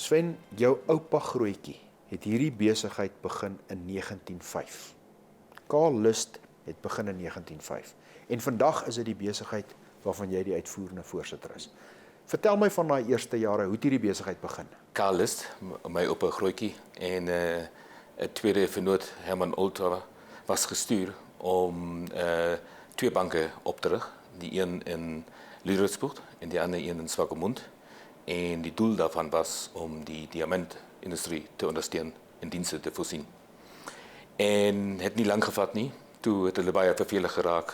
Sven, jou oupa Grootjie het hierdie besigheid begin in 1905. Karl Lust het begin in 1905. En vandag is dit die besigheid waarvan jy die uitvoerende voorsitter is. Vertel my van daai eerste jare, hoe het hierdie besigheid begin? Karl Lust, my oupa Grootjie, en 'n tweede vernoot, Herman Olthaver, was gestuur om twee banke op te rig. Die een in Lüdersburg en die ander een in Swakopmund. En die doel daarvan was om die diamantindustrie te ondersteunen en dienste te voorzien. En het niet lang gevat nie. Toe het hulle baie vervelig geraak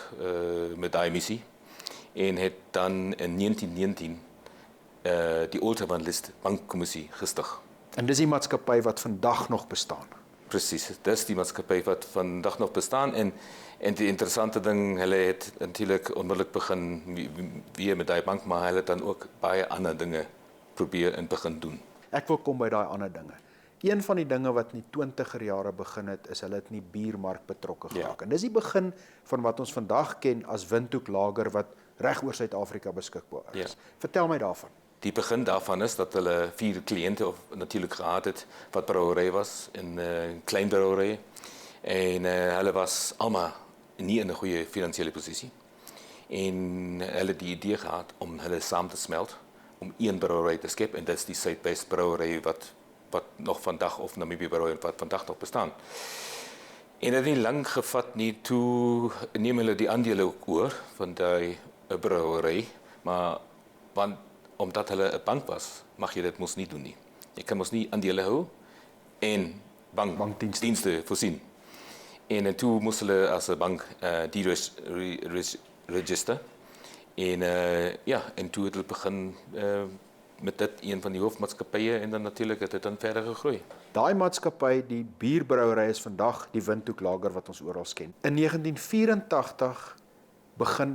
met daai missie. En het dan in 1919 die Olthaver List Bankkommissie gestig. En dis die maatskappy wat vandag nog bestaan. Precies, dat is die maatskappy wat vandag nog bestaan. En die interessante ding, hulle het natuurlijk onmiddellik begin weer met die bank, maar hulle het dan ook baie ander dinge probeer en begin doen. Ek wil kom by daai ander dinge. Een van die dinge wat in die 20er jare begin het, is hulle het in die biermark betrokke geraak. Ja. En dis die begin van wat ons vandag ken as Windhoek Lager wat reg oor Suid-Afrika beskikbaar is. Ja. Vertel my daarvan. Die begin daarvan is dat hulle 4 kliënte natuurlijk gehad het wat brouwerij was, in klein brouwerij. En hulle was allemaal nie in 'n goeie finansiële posisie. En hulle die idee gehad om hulle saam te smelt om een brouwerij te skep, en dit is die Suidwes brouwerij wat nog vandag, of Namibia brouwerij wat vandag nog bestaan. En het nie lang gevat nie, toe neem hulle die aandele ook oor van die brouwerij, maar omdat hulle 'n bank was, mag jy dit mos nie doen nie. Jy kan mos nie aandele hou en bankdienste voorsien. En toe moes hulle as 'n bank die register. En toe het hulle begin met dit een van die hoofmaatskappye, en dan natuurlijk het dit dan verder gegroei. Daai maatskappy, die bierbrouwerij, is vandag die Windhoek Lager wat ons oral ken. In 1984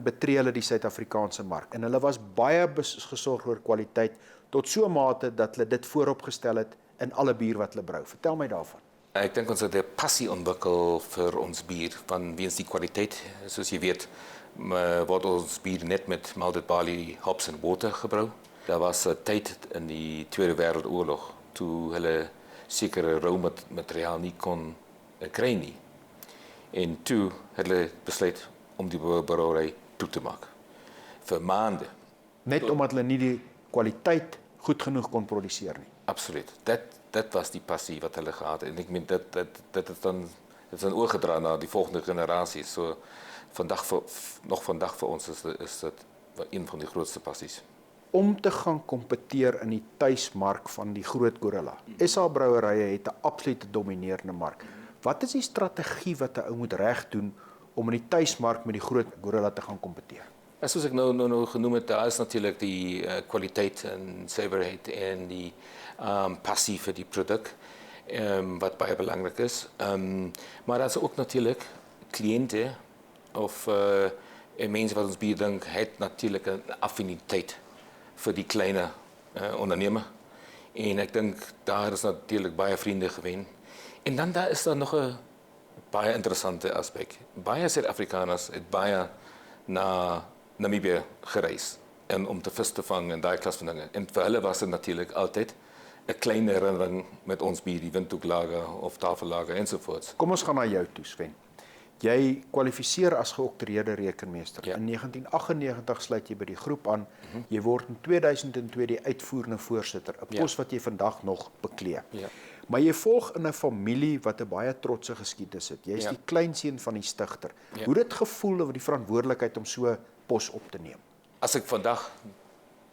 betree hulle die Suid-Afrikaanse mark, en hulle was baie gesorg oor kwaliteit tot so 'n mate dat hulle dit vooropgestel het in alle bier wat hulle brou. Vertel my daarvan. Ek dink ons het 'n passie ontwikkel vir ons bier vanweens die kwaliteit. Soos jy weet, word ons bier net met malted barley, hops en water gebrou. Daar was 'n tyd in die Tweede Wêreldoorlog toe hulle sekere roumateriaal nie kon kry nie. En toe het hulle besluit om die brouwerij toe te maak. Vir maande. Net omdat hulle nie die kwaliteit goed genoeg kon produseer nie. Absoluut. Dit was die passie wat hulle gehad het. En ek meen dit is dan oorgedra na die volgende generaties. So vandag vir ons is dit een van die grootste passies. Om te gaan kompeteer in die tuismark van die groot gorilla. SA brouwerye het 'n absolute dominerende mark. Wat is die strategie wat 'n ou moet reg doen om in die tuismark met die groot gorilla te gaan kompeteer? Soos ek nou genoem het, daar is natuurlijk die kwaliteit en suiwerheid en die passie vir die produk, wat baie belangrik is. Maar daar is ook natuurlijk kliënte of mense wat ons bier drink, het natuurlijk 'n affiniteit vir die kleine ondernemer. En ek dink daar is natuurlijk baie vriende gewen. En dan daar is daar nog 'n baie interessante aspek. Baie Suid-Afrikaners het baie na Namibia gereis en om te vis te vang en daai klas van dinge. En vir hulle was dit natuurlik altyd 'n klein herinnering met ons bier, die Windhoek Lager of Tafellager ensovoorts. Kom ons gaan na jou toe, Sven. Jy kwalifiseer as geoktroeëerde rekenmeester. Ja. In 1998 sluit jy by die groep aan. Jy word in 2002 die uitvoerende voorsitter, 'n pos wat jy vandag nog beklee. Ja. Maar jy volg in 'n familie wat 'n baie trotse geskiedenis het. Jy is die kleinseun van die stigter. Ja. Hoe het dit gevoel oor die verantwoordelikheid om so 'n pos op te neem? As ek vandag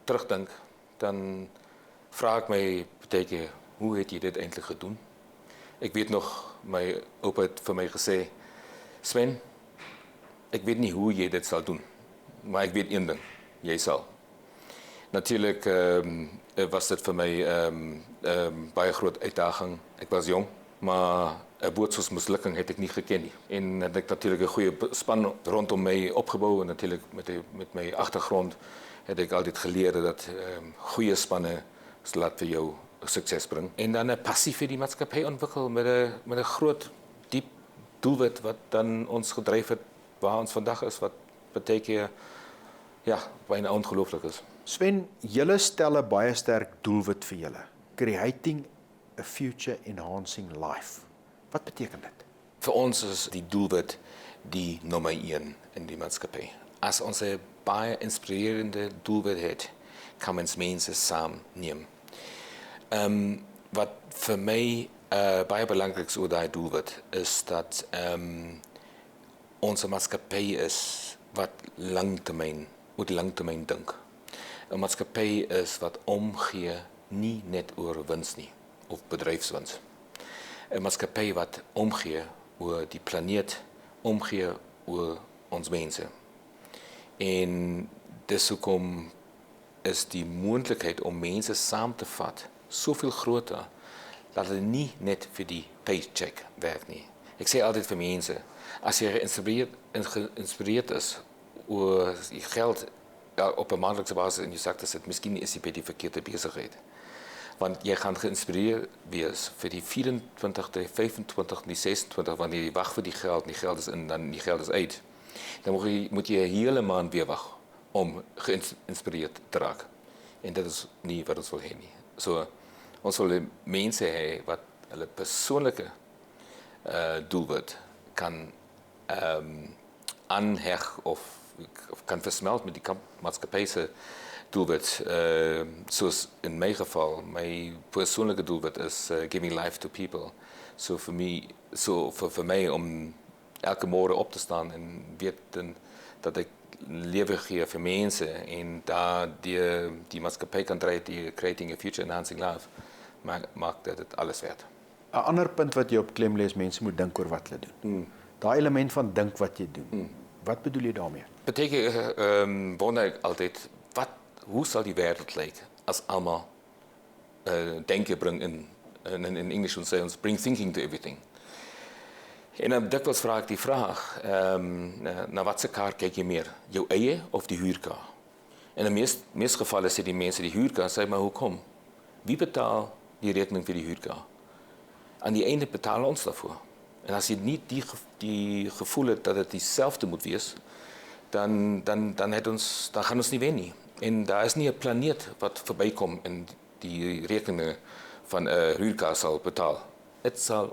terugdink, dan vra ek my baie keer, hoe het jy dit eintlik gedoen? Ek weet nog, my oupa het vir my gesê, Sven, ek weet nie hoe jy dit sal doen, maar ek weet een ding, jy sal. Natuurlijk was dit vir my baie groot uitdaging. Ek was jong, maar 'n boot soos mislukking het ek nie geken nie. En het ek natuurlijk 'n goeie span rondom my opgebou, en natuurlijk met my agtergrond het ek altyd geleer dat goeie spanne laat vir jou sukses bring. En dan 'n passie vir die maatskappy ontwikkel met 'n groot, diep doelwit wat dan ons gedryf het waar ons vandag is, wat baie keer byna ongelooflik is. Sven, julle stel 'n baie sterk doelwit vir julle. creating a future enhancing life. Wat beteken dit? Vir ons is die doelwit die nommer 1 in die maatskappy. As ons 'n baie inspirerende doelwit het, kan ons mense saamneem. Wat vir my baie belangrik is oor daai doelwit is dat onze maatskappy is wat oor die langtermyn dink. 'n Maatskappy is wat omgee nie net oor wins nie of bedryfswins. 'n Maatskappy wat omgee oor die planeet, omgee oor ons mense. En dis hoekom is die moontlikheid om mense saam te vat soveel groter dat dit nie net vir die paycheck werk nie. Ek sê altyd vir mense, as jy geïnspireerd is oor die geld op 'n maandelikse basis in jou sak te sit, miskien is jy by die verkeerde besigheid. Want jy gaan geïnspireerd wees vir die 24, die 25, die 26, wanneer jy wag vir die geld, die geld is in, dan die geld is uit. Dan moet jy 'n hele maand weer wag om geïnspireerd te raak. En dit is nie wat ons wil hê nie. So, ons wil mense hê wat hulle persoonlike doelwit kan aanheg of kan versmelt met die maatskappy se doelwit. Soos in my geval, my persoonlike doelwit is giving life to people. So vir my om elke môre op te staan en weet dat ek lewe gee vir mense en daar die maatskappy kan dry die creating a future enhancing life, maak dit alles werd. 'n Ander punt wat jy op klem lê is mense moet dink oor wat hulle doen. Daai element van dink wat jy doen. Wat bedoel jy daarmee? Beteken wonder ek altyd hoe sal die wêreld lyk as almal denke bring in English ons sê ons bring thinking to everything. En dan dikwels vra ek die vraag, na watse kar kyk jy meer? Jou eie of die huurkar? En in die meeste gevalle sê die mense die huurkar, sê maar hoekom? Wie betaal die rekening vir die huurkar? Aan die einde betaal ons daarvoor. En as jy nie die gevoel het dat dit dieselfde moet wees, dan gaan ons nie wen nie. En daar is nie 'n planeet wat verbykom en die rekeninge van 'n huurkar sal betaal.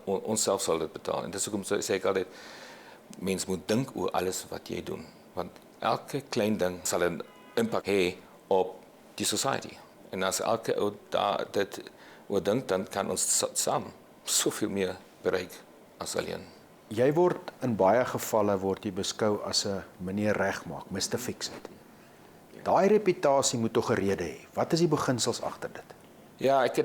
Ons self sal dit betaal. En dis hoekom sê ek altyd, mens moet dink oor alles wat jy doen. Want elke klein ding sal 'n impak hê op die society. En as elke ou dit oordink, dan kan ons saam soveel meer bereik as alleen. Jy word in baie gevalle beskou as 'n meneer regmaak, Mr. Fix-It. Daai reputasie moet tog 'n rede hê. Wat is die beginsels agter dit? Ja, ek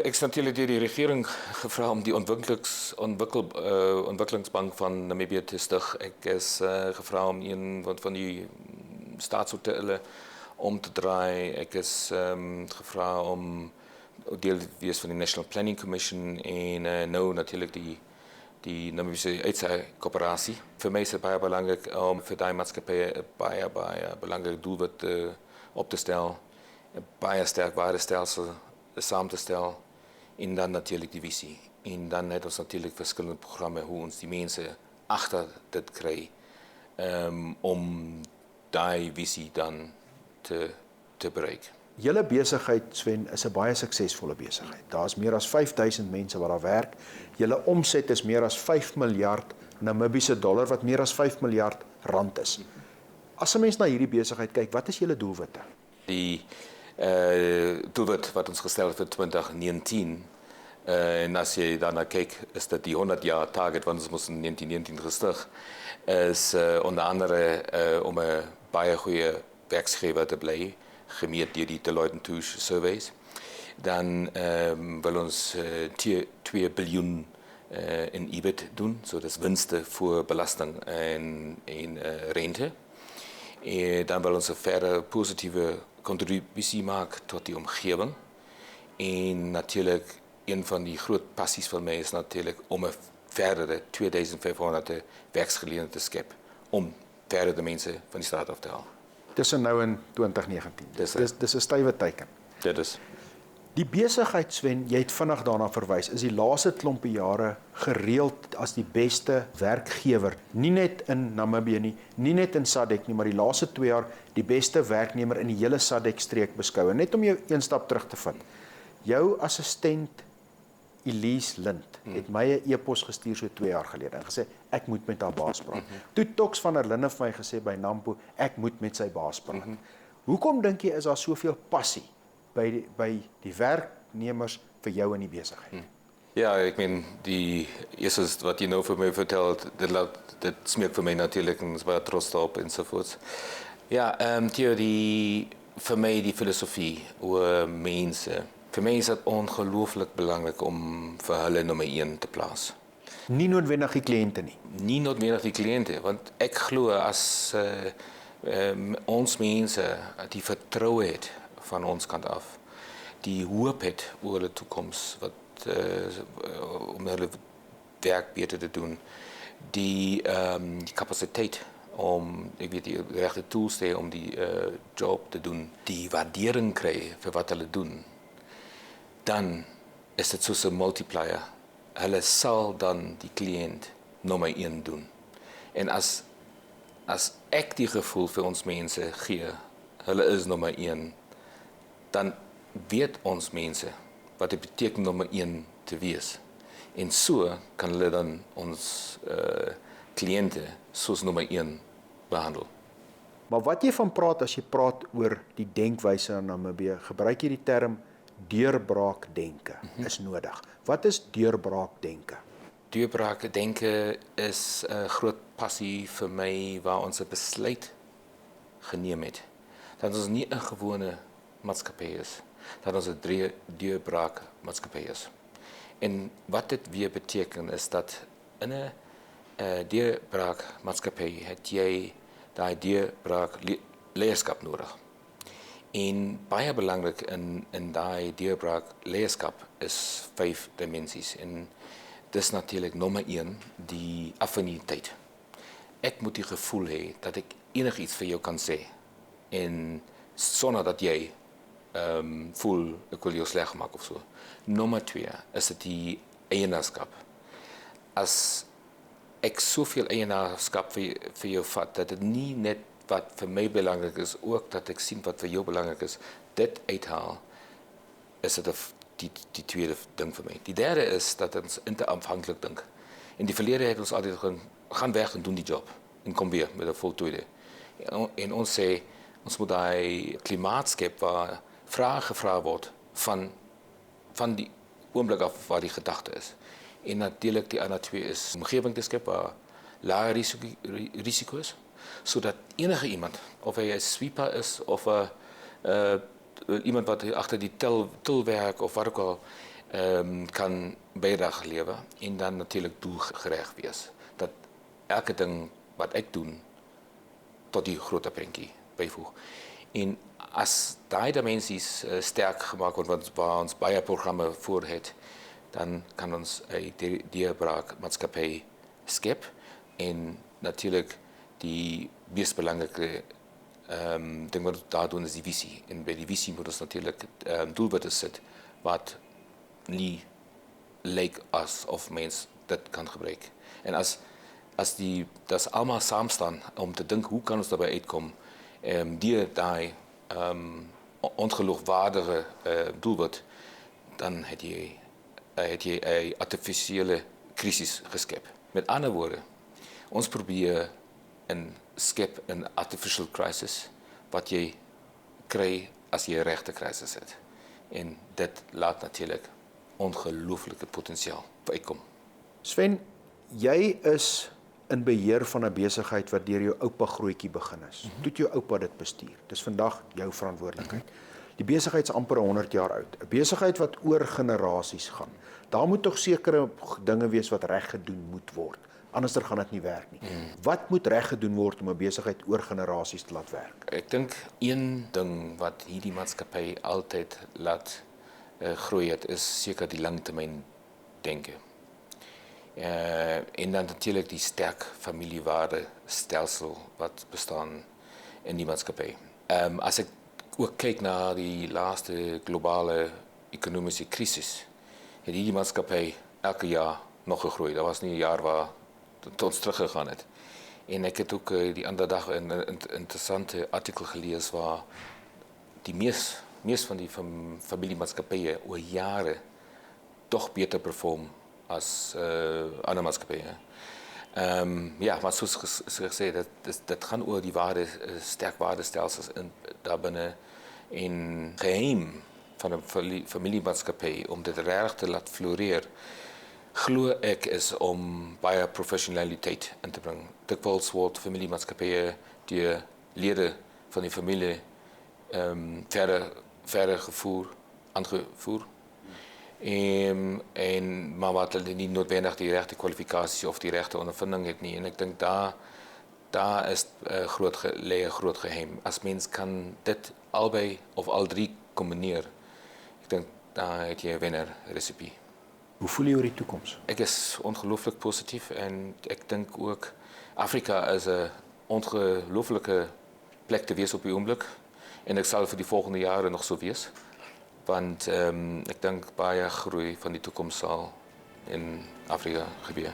is natuurlik deur die regering gevra om die ontwikkelingsbank van Namibië te stig. Ek is gevra om een van die staatshotelle om te draai. Ek is gevra om deel te wees van die National Planning Commission en nou natuurlik die Namibiese uitsaaikorporasie. Vir my is dit baie belangrik om vir daai maatskappy 'n baie belangrike doelwit op te stel, 'n baie sterk waardestelsel saam te stel en dan natuurlik die visie. En dan het ons natuurlik verskillende programme hoe ons die mense agter dit kry om daai visie dan te bereik. Julle besigheid, Sven, is 'n baie suksesvolle besigheid. Daar's meer as 5000 mense wat daar werk. Julle omset is meer as 5 miljard Namibiese dollar wat meer as 5 miljard rand is. As 'n mens na hierdie besigheid kyk, wat is julle doelwitte? Die doelwit wat ons gestel het vir 2019 en as jy daarna kyk, is dit die 100 jaar target want ons moes in 1919 gestig is onder andere om 'n baie goeie werksgewer te bly, gemeet deur die Deloitte & Touche surveys. Dan wil ons 2 biljoen in EBIT doen, so dis winste voor belasting en rente. Dan wil ons 'n verder positiewe kontribusie maak tot die omgewing. En natuurlik een van die groot passies van my is natuurlik om 'n verdere 2500 werksgeleenthede te skep om verder die mense van die straat af te haal. Tussen nou en 2019. Dis 'n stywe teiken. Dit is. Die besigheid, Sven, jy het vinnig daarna verwys, is die laaste klompie jare gereeld as die beste werkgewer, nie net in Namibië nie net in SADC nie, maar die laaste 2 jaar die beste werknemer in die hele SADC streek beskou. En net om jou een stap terug te vat. Jou assistent Elise Lind het my 'n e-pos gestuur so 2 jaar gelede en gesê ek moet met haar baas praat. Toe Tox van der Linde vir my gesê by Nampo ek moet met sy baas praat. Hoekom dink jy is daar soveel passie by die werknemers vir jou in die besigheid? Ja, ik meen, die eerste wat je nou voor mij vertelt, dat smeert voor mij natuurlijk en is waar trots op enzovoort. Ja, Theo, voor mij die filosofie oor mensen. Voor mij is het ongelooflijk belangrijk om voor hulle nummer 1 te plaatsen. Nie noodwendig die kliënte nie. Niet noodwendig die cliënten, want ik geloof als ons mensen die vertrouwen het van ons kant af, die hoop het oor de toekomst, om hulle werk beter te doen, die capaciteit om, ik weet die regte tools te om die job te doen, die waardering krijgen voor wat hulle doen, dan is het soos 'n multiplier. Hulle sal dan die kliënt nummer 1 doen. En as ek die gevoel vir ons mense gee, hulle is nummer 1, dan weet ons mense wat dit beteken nummer 1 te wees. En so kan hulle dan ons kliënte soos nummer 1 behandel. Maar wat jy van praat as jy praat oor die denkwyse in Namibië, gebruik jy die term deurbraakdenke is nodig. Wat is deurbraakdenke? Deurbraakdenke is 'n groot passie vir my waar ons 'n besluit geneem het. Dat ons nie 'n gewone maatskappy is, dat ons 'n deurbraakmaatskappy is. En wat dit weer beteken is dat in 'n deurbraakmaatskappy het jy daai deurbraak leierskap nodig. En baie belangrik in daai deurbraak leierskap is 5 dimensies. En dis natuurlik nommer 1, die affiniteit. Ek moet die gevoel hê dat ek enigiets vir jou kan sê en sonder dat jy voel ek wil jou sleg maak of so. Nommer 2 is dit die eienaarskap. As ek soveel eienaarskap vir jou vat dat dit nie net wat vir my belangrik is, ook dat ek sien wat vir jou belangrik is, dit uithaal, is dit die tweede ding vir my. Die derde is dat ons interafhanklik dink. In die verlede het ons altyd gaan weg en doen die job en kom weer met 'n voltooide. En ons sê ons moet daai klimaat skep waar vrae gevra word van die oomblik af waar die gedagte is. En natuurlik die ander 2 is omgewing te skep waar lae risiko is, sodat enige iemand, of hy 'n sweeper is of 'n iemand wat agter die til werk of wat ook al, kan bydrae lewer en dan natuurlik doelgereg wees. Dat elke ding wat ek doen tot die groter prentjie byvoeg. En as daai dimensies sterk gemaak word, waar ons baie programme voor het, dan kan ons 'n deurbraak maatskappy skep en natuurlik die meest belangrike ding wat we daar doen is die visie. En bij die visie moet ons natuurlijk doelwitte sit wat nie lyk asof mens dit kan gebruik. En as dat allemaal saam staan om te dink hoe kan ons daarbij uitkom, die daai ongeloofwaardige doelwit, dan het jy 'n artifisiële krisis geskep. Met ander woorde, ons probeer skep 'n artificial crisis wat jy kry as jy 'n regte krisis het. En dit laat natuurlik ongelooflike potensiaal uitkom. Sven, jy is in beheer van 'n besigheid wat deur jou oupa grootjie begin is. Toe het jou oupa dit bestuur. Dis vandag jou verantwoordelikheid. Die besigheid is amper 100 jaar oud. 'n Besigheid wat oor generasies gaan. Daar moet tog sekere dinge wees wat reg gedoen moet word. Anders gaan dit nie werk nie. Wat moet reg gedoen word om 'n besigheid oor generasies te laat werk? Ek dink een ding wat hierdie maatskappy altyd laat groei het, is seker die langtermyn denke. En dan natuurlijk die sterk familiewaarde stelsel wat bestaan in die maatskappy. As ek ook kyk na die laaste globale ekonomiese krisis, het die maatskappy elke jaar nog gegroei. Dat was nie 'n jaar waar tot ons teruggegaan het. En ek het ook die ander dag 'n interessante artikel gelees waar die mees meeste van die familiemaatskappye oor jare tog beter perform as ander maatskappye. Ja, maar soos gesê, dit gaan oor die sterk waardestelsels daar binne en geheim van 'n familiemaatskappy om dit reg te laat floreer, glo ek is om baie professionaliteit in te bring. Dikwels word familiemaatskappye deur lede van die familie verder aangevoer. Maar wat hulle nie noodwendig die regte kwalifikasie of die regte ondervinding het nie. En ek dink daar is lê 'n groot geheim. As mens kan dit albei of al drie kombineer, ek dink daar het jy 'n wenner resepie. Hoe voel jy oor die toekoms? Ek is ongelooflik positief en ek dink ook Afrika is 'n ongelooflike plek te wees op die oomblik en ek sal vir die volgende jare nog so wees. Want ek dink baie groei van die toekoms sal in Afrika gebeur.